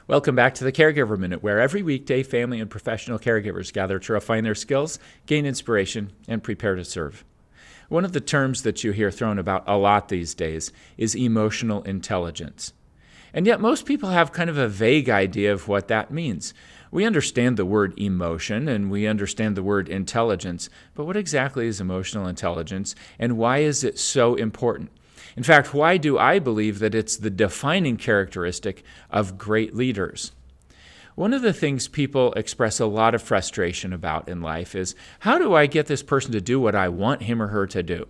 Welcome back to the Caregiver Minute, where every weekday family and professional caregivers gather to refine their skills, gain inspiration, and prepare to serve. One of the terms that you hear thrown about a lot these days is emotional intelligence. And yet most people have kind of a vague idea of what that means. We understand the word emotion and we understand the word intelligence, but what exactly is emotional intelligence and why is it so important? In fact, why do I believe that it's the defining characteristic of great leaders? One of the things people express a lot of frustration about in life is, how do I get this person to do what I want him or her to do?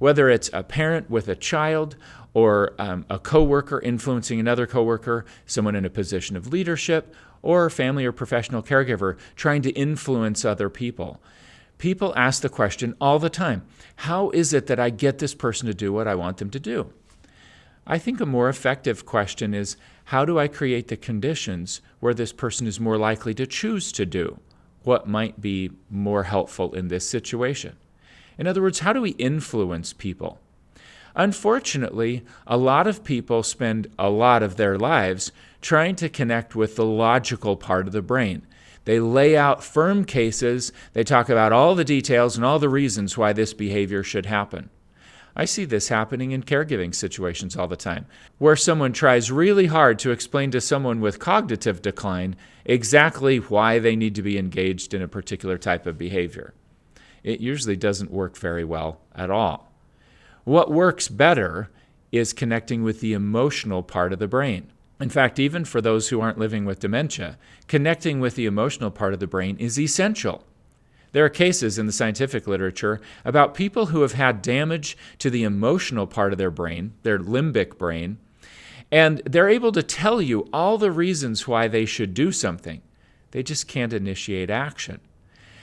Whether it's a parent with a child or a coworker influencing another coworker, someone in a position of leadership, or a family or professional caregiver trying to influence other people. People ask the question all the time, how is it that I get this person to do what I want them to do? I think a more effective question is, how do I create the conditions where this person is more likely to choose to do what might be more helpful in this situation? In other words, how do we influence people? Unfortunately, a lot of people spend a lot of their lives trying to connect with the logical part of the brain. They lay out firm cases, they talk about all the details and all the reasons why this behavior should happen. I see this happening in caregiving situations all the time, where someone tries really hard to explain to someone with cognitive decline exactly why they need to be engaged in a particular type of behavior. It usually doesn't work very well at all. What works better is connecting with the emotional part of the brain. In fact, even for those who aren't living with dementia, connecting with the emotional part of the brain is essential. There are cases in the scientific literature about people who have had damage to the emotional part of their brain, their limbic brain, and they're able to tell you all the reasons why they should do something. They just can't initiate action.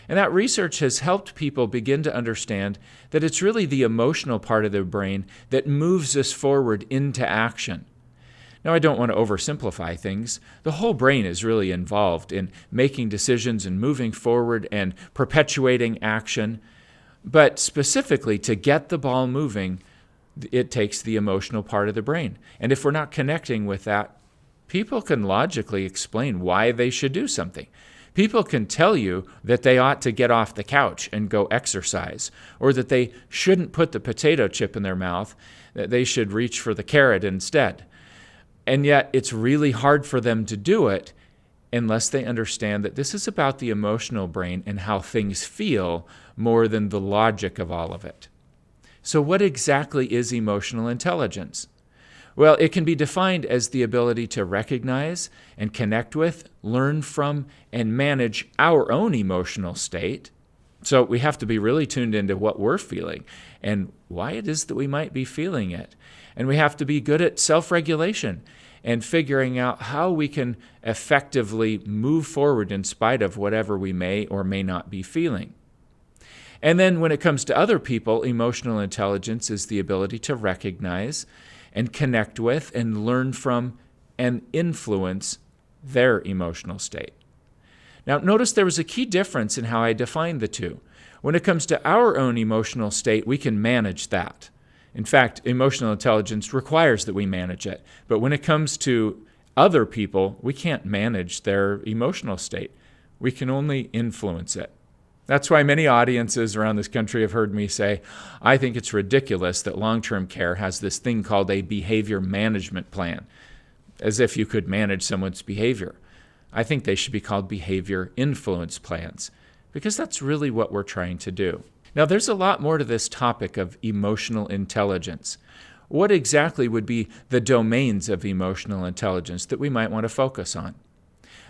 And that research has helped people begin to understand that it's really the emotional part of their brain that moves us forward into action. Now, I don't want to oversimplify things. The whole brain is really involved in making decisions and moving forward and perpetuating action. But specifically, to get the ball moving, it takes the emotional part of the brain. And if we're not connecting with that, people can logically explain why they should do something. People can tell you that they ought to get off the couch and go exercise, or that they shouldn't put the potato chip in their mouth, that they should reach for the carrot instead. And yet it's really hard for them to do it unless they understand that this is about the emotional brain and how things feel more than the logic of all of it. So what exactly is emotional intelligence? Well, it can be defined as the ability to recognize and connect with, learn from, and manage our own emotional state. So we have to be really tuned into what we're feeling and why it is that we might be feeling it. And we have to be good at self-regulation and figuring out how we can effectively move forward in spite of whatever we may or may not be feeling. And then when it comes to other people, emotional intelligence is the ability to recognize and connect with and learn from and influence their emotional state. Now, notice there was a key difference in how I defined the two. When it comes to our own emotional state, we can manage that. In fact, emotional intelligence requires that we manage it. But when it comes to other people, we can't manage their emotional state. We can only influence it. That's why many audiences around this country have heard me say, I think it's ridiculous that long-term care has this thing called a behavior management plan, as if you could manage someone's behavior. I think they should be called behavior influence plans, because that's really what we're trying to do. Now, there's a lot more to this topic of emotional intelligence. What exactly would be the domains of emotional intelligence that we might want to focus on?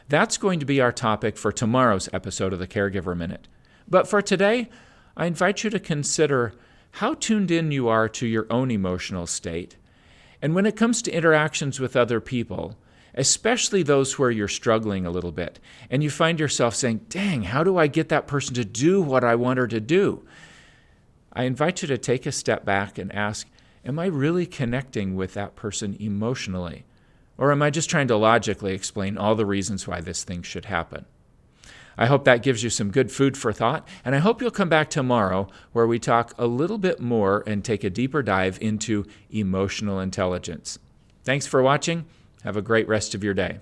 That's going to be our topic for tomorrow's episode of the Caregiver Minute. But for today, I invite you to consider how tuned in you are to your own emotional state. And when it comes to interactions with other people, especially those where you're struggling a little bit, and you find yourself saying, dang, how do I get that person to do what I want her to do? I invite you to take a step back and ask, am I really connecting with that person emotionally? Or am I just trying to logically explain all the reasons why this thing should happen? I hope that gives you some good food for thought, and I hope you'll come back tomorrow where we talk a little bit more and take a deeper dive into emotional intelligence. Thanks for watching. Have a great rest of your day.